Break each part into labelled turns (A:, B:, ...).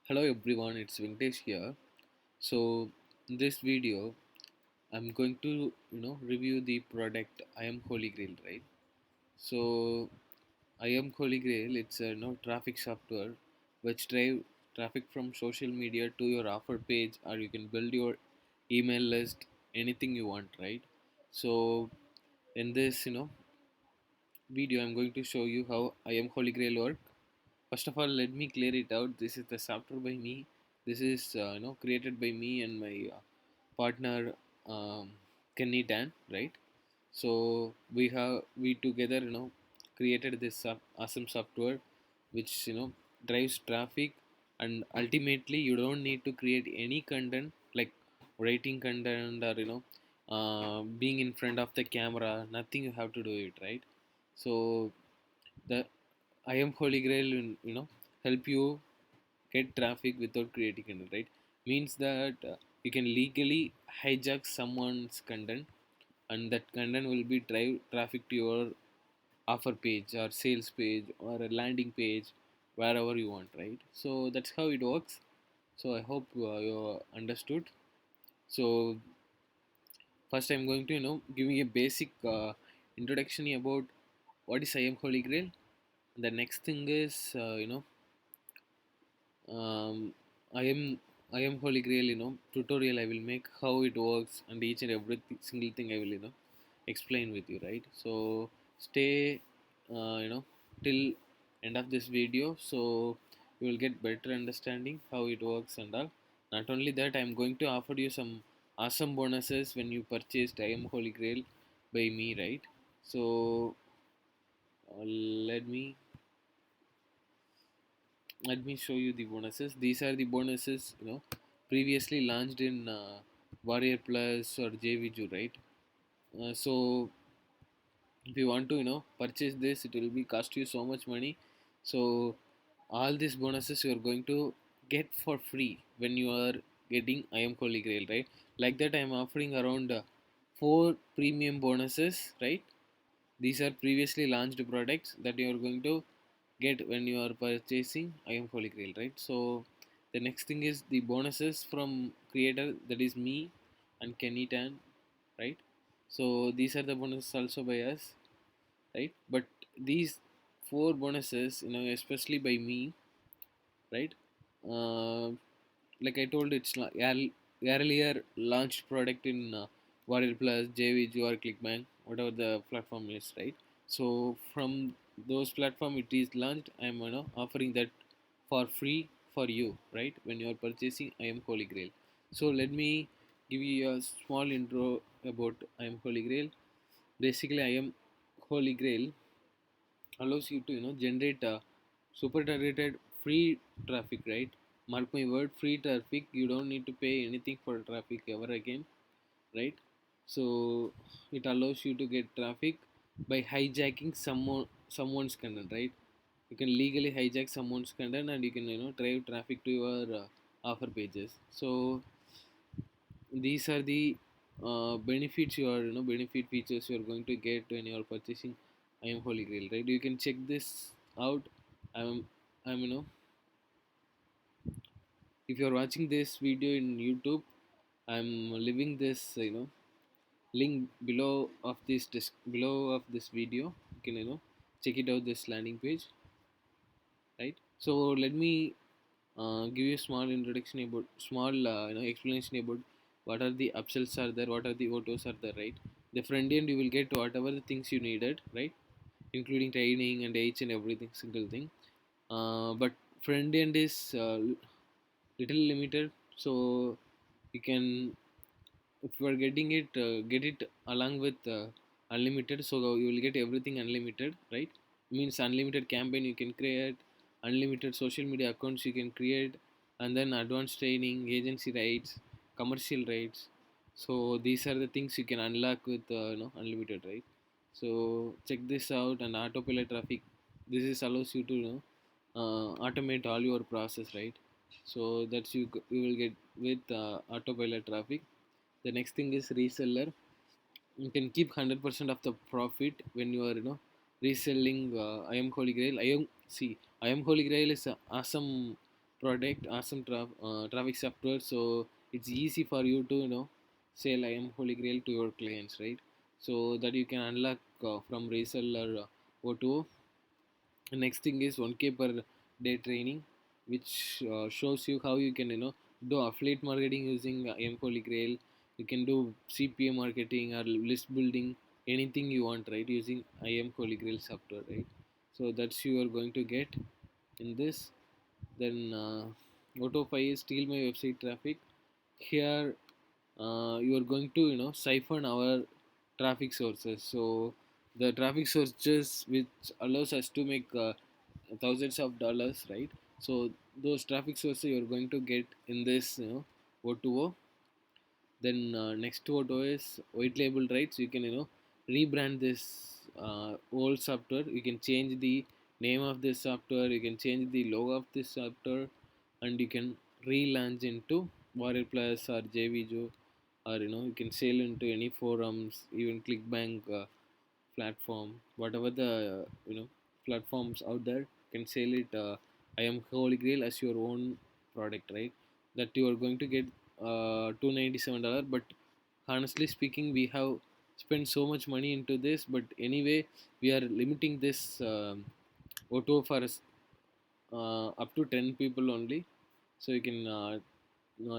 A: Hello everyone, it's Venkatesh here. So in this video, I'm going to review the product I am Holy Grail, right? So I am Holy Grail. It's a traffic software which drive traffic from social media to your offer page, or you can build your email list, anything you want, right? So in this video, I'm going to show you how I am Holy Grail work. First of all, let me clear it out. This is the software by me. This is created by me and my partner Kenny Dan, right? So we together created this awesome software which drives traffic, and ultimately you don't need to create any content like writing content or being in front of the camera. Nothing, you have to do it, right? So the I am Holy Grail will help you get traffic without creating content, right? Means that you can legally hijack someone's content, and that content will be drive traffic to your offer page or sales page or a landing page, wherever you want, right? So that's how it works. So I hope you understood. So first I'm going to giving a basic introduction about what is I am Holy Grail. The next thing is um, I am I am Holy Grail, tutorial I will make how it works, and each and every single thing I will explain with you, right? So stay till end of this video, so you will get better understanding how it works and all. Not only that, I am going to offer you some awesome bonuses when you purchased I am Holy Grail by me, right? So let me let me show you the bonuses. These are the bonuses previously launched in Warrior Plus or JVju, right? So if you want to purchase this, it will be cost you so much money. So all these bonuses you are going to get for free when you are getting I am Holy Grail, right? Like that, I am offering around four premium bonuses, right? These are previously launched products that you are going to get when you are purchasing I am Holy Grail, right? So the next thing is the bonuses from creator, that is me and Kenny Tan, right? So these are the bonuses also by us, right? But these four bonuses, especially by me, right? Uh, like I told, it's earlier launched product in Warrior Plus, JVG or Clickbank, whatever the platform is, right? So from those platform it is launched, I'm offering that for free for you, right? When you are purchasing I am Holy Grail. So let me give you a small intro about I am Holy Grail. Basically, I am Holy Grail allows you to generate super targeted free traffic, right? Mark my word, free traffic. You don't need to pay anything for traffic ever again, right? So it allows you to get traffic by hijacking someone's content, right? You can legally hijack someone's content, and you can drive traffic to your offer pages. So these are the benefits, you are benefit features you are going to get when you are purchasing I am Holy Grail, right? You can check this out. I'm i'm if you are watching this video in YouTube, I'm leaving this link below of this video. You can check it out, this landing page, right? So let me give you a small introduction about small explanation about what are the upsells are there, what are the autos are there, right? The front end, you will get whatever the things you needed, right? Including training and each and everything single thing. But front end is little limited. So you can, if you are getting it, get it along with unlimited, so you will get everything unlimited, right? Means unlimited campaign you can create, unlimited social media accounts you can create, and then advanced training, agency rights, commercial rights. So these are the things you can unlock with unlimited, right? So check this out. And autopilot traffic, this is allows you to automate all your process, right? So that's you will get with autopilot traffic. The next thing is reseller. You can keep 100% of the profit when you are reselling I am Holy Grail. I am Holy Grail is an awesome product, awesome traffic software. So it's easy for you to sell I am Holy Grail to your clients, right? So that you can unlock from reseller O2O. The next thing is 1K per day training, which shows you how you can do affiliate marketing using I am Holy Grail. You can do CPA marketing or list building, anything you want, right? Using I am Holy Grail software, right? So that's you are going to get in this. Then Auto 5 is steal my website traffic. Here you are going to siphon our traffic sources. So the traffic sources which allows us to make thousands of dollars, right? So those traffic sources you are going to get in this O2O. Then next to Auto is white label, right? So you can rebrand this old software. You can change the name of this software, you can change the logo of this software, and you can relaunch into Warrior Plus or JVJo, or you can sell into any forums, even Clickbank platform, whatever the platforms out there, can sell it. I am Holy Grail as your own product, right? That you are going to get $297. But honestly speaking, we have spent so much money into this, but anyway, we are limiting this auto for up to 10 people only. So you can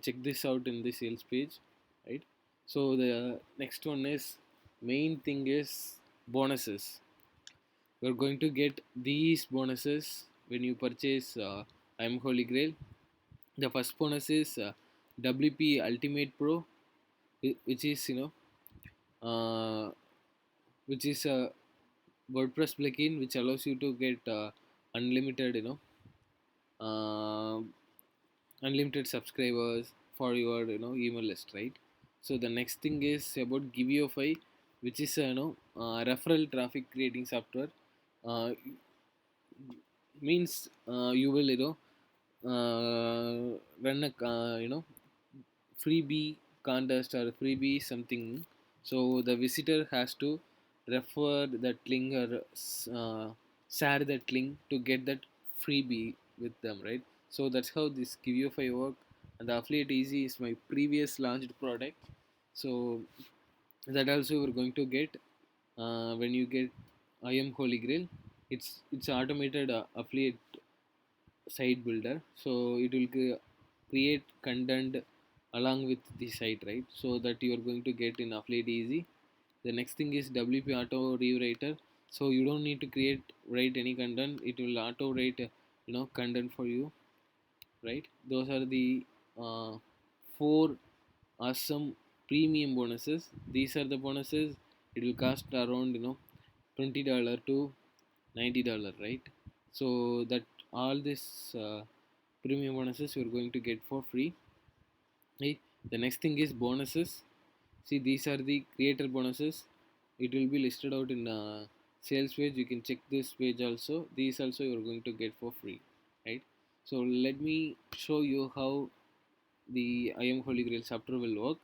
A: check this out in the sales page, right? So the next one is, main thing is bonuses. You're going to get these bonuses when you purchase I'm Holy Grail. The first bonus is WP Ultimate Pro, which is uh, which is a WordPress plugin which allows you to get unlimited uh, unlimited subscribers for your email list, right? So the next thing is about Giveify, which is referral traffic creating software. Uh, means you will run a freebie contest or freebie something. So the visitor has to refer that link or share that link to get that freebie with them, right? So that's how this Giveify work. And the Affiliate Easy is my previous launched product. So that also we're going to get when you get I am Holy Grail. It's automated affiliate site builder. So it will create content along with the site, right? So that you are going to get in Affiliate Easy. The next thing is WP Auto Rewriter. So you don't need to write any content, it will auto write content for you, right? Those are the uh, four awesome premium bonuses. These are the bonuses. It will cost around $20 to $90, right? So that all this premium bonuses you're going to get for free, right? The next thing is bonuses. See, these are the creator bonuses. It will be listed out in sales page. You can check this page also. These also you're going to get for free, right? So let me show you how the I am Holy Grail software will work.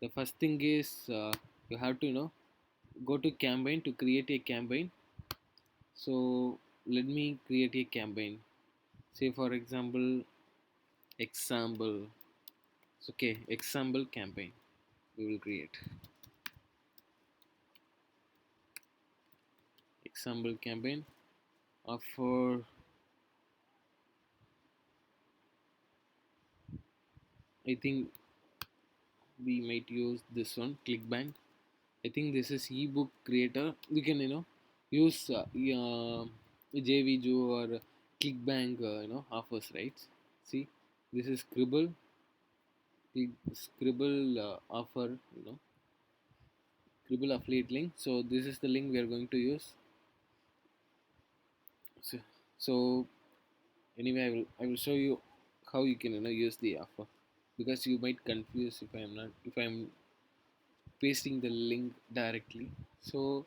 A: The first thing is you have to go to campaign to create a campaign. So let me create a campaign. Say for example, okay, example campaign we will create. Example campaign for, I think we might use this one, Clickbank. I think this is ebook creator. We can use JVJo or Clickbank offers, right? See, this is Scribble offer, Scribble affiliate link. So this is the link we are going to use. So anyway, I will show you how you can use the offer, because you might confuse if I'm pasting the link directly. So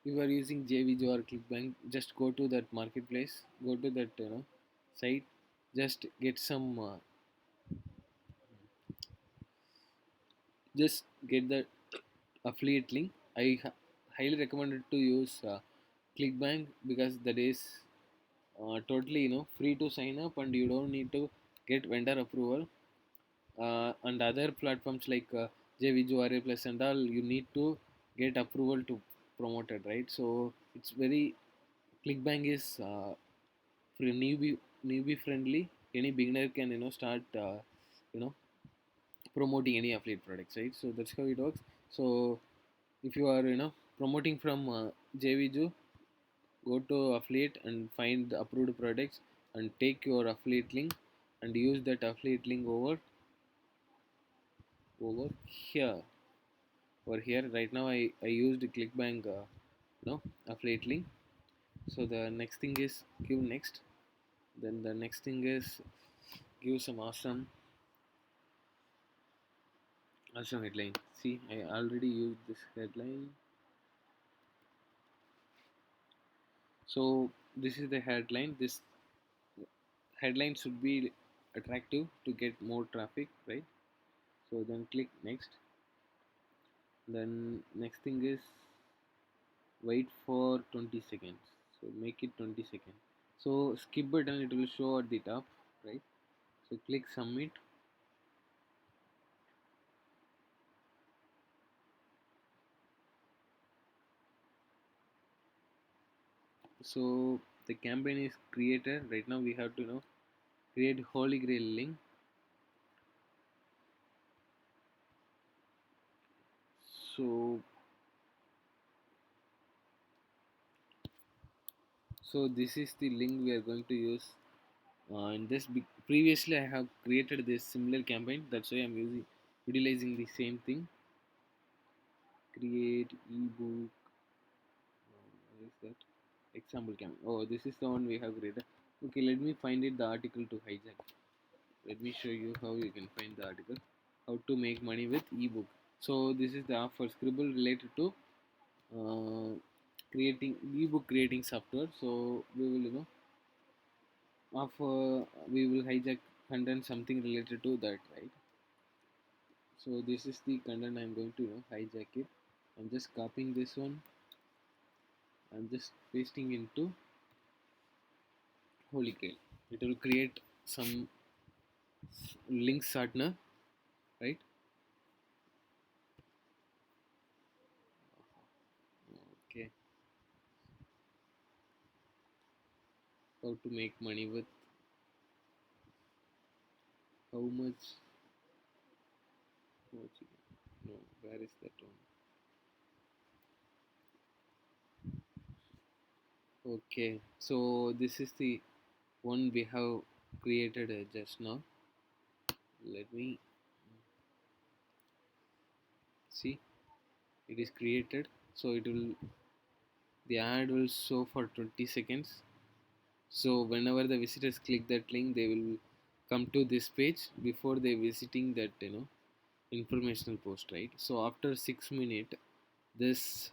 A: if you are using JVJ or Clickbank, just go to that marketplace, go to that site, just get some just get the affiliate link. I highly recommended to use Clickbank because that is totally free to sign up, and you don't need to get vendor approval. And other platforms like JVG, RA Plus and all, you need to get approval to promote it, right? So it's very ClickBank is for newbie friendly. Any beginner can start you know promoting any affiliate products, right? So that's how it works. So if you are promoting from JVju, go to affiliate and find the approved products and take your affiliate link and use that affiliate link over here. Over here right now, I used ClickBank affiliate link. So the next thing is give next. Then the next thing is give some awesome headline. See, I already used this headline. So this is the headline. This headline should be attractive to get more traffic, right? So then click next. Then next thing is wait for 20 seconds. So make it 20 seconds. So skip button, it will show at the top, right? So click submit. So the campaign is created. Right now we have to create Holy Grail link. So this is the link we are going to use. In this previously I have created this similar campaign. That's why I'm utilizing the same thing. Create ebook. What is that? Example campaign. Oh, this is the one we have created. Okay, let me find it the article to hijack. Let me show you how you can find the article. How to make money with ebook. So this is the offer Scribble related to uh, creating ebook creating software. So we will offer we will hijack content something related to that, right? So this is the content I'm going to hijack it. I'm just copying this one. I'm just pasting into Holy Grail. It will create some link shortener, right? Okay, how to make money with how much? No, where is that one? Okay, so this is the one we have created just now. Let me see. It is created, so it will the ad will show for 20 seconds. So whenever the visitors click that link, they will come to this page before they visiting that informational post, right? So after 6 minutes, this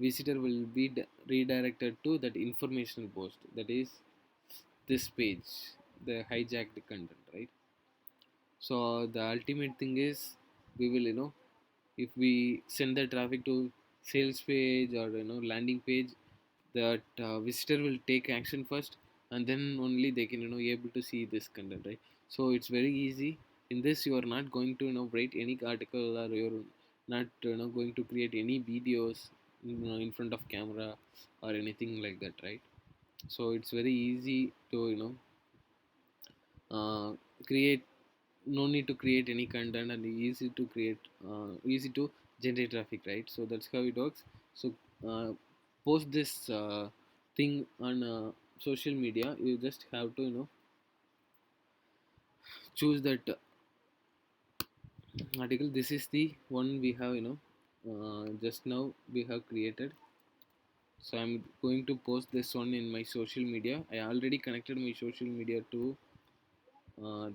A: visitor will be redirected to that informational post, that is this page, the hijacked content, right? So the ultimate thing is we will if we send the traffic to sales page or landing page, that visitor will take action first, and then only they can able to see this content, right? So it's very easy. In this you are not going to write any article, or you're not going to create any videos in front of camera or anything like that, right? So it's very easy to uh, create, no need to create any content, and easy to generate traffic, right? So that's how it works. So post this thing on social media. You just have to choose that article. This is the one we have just now we have created. So I'm going to post this one in my social media. I already connected my social media to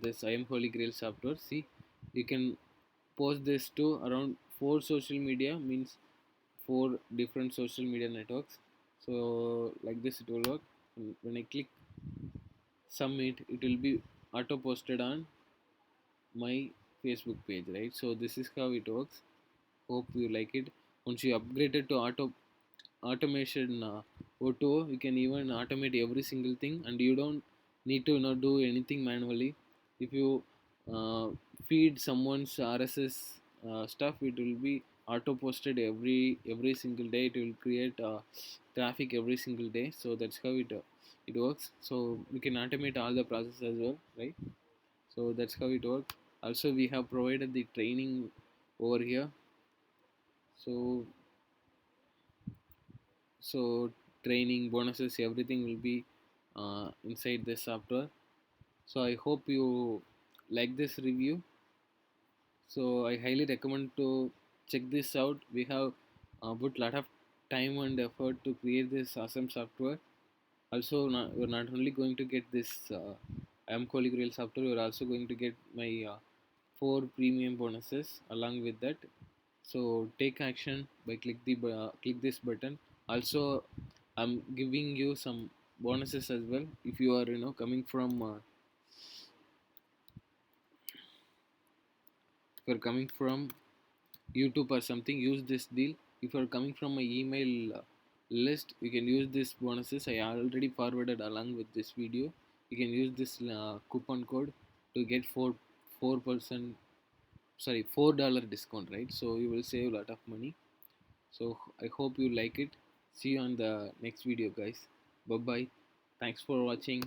A: this I am Holy Grail software. See, you can post this to around four social media, means four different social media networks. So like this it will work. When I click submit, it will be auto posted on my Facebook page, right? So this is how it works. Hope you like it. Once you upgrade it to automation O2O, you can even automate every single thing, and you don't need to do anything manually. If you uh, feed someone's RSS stuff, it will be auto posted every single day. It will create traffic every single day. So that's how it works. So you can automate all the process as well, right? So that's how it works. Also, we have provided the training over here. So so training bonuses, everything will be inside this software. So I hope you like this review. So I highly recommend to check this out. We have put lot of time and effort to create this awesome software. Also, we're not only going to get this Holy Grail software, we're also going to get my 4 premium bonuses along with that. So take action by click this button. Also, I'm giving you some bonuses as well. If you are coming from if you're coming from YouTube or something, use this deal. If you're coming from my email list, you can use this bonuses. I already forwarded along with this video. You can use this coupon code to get 4% sorry $4 discount, right? So you will save a lot of money. So I hope you like it. See you on the next video, guys. Bye bye. Thanks for watching.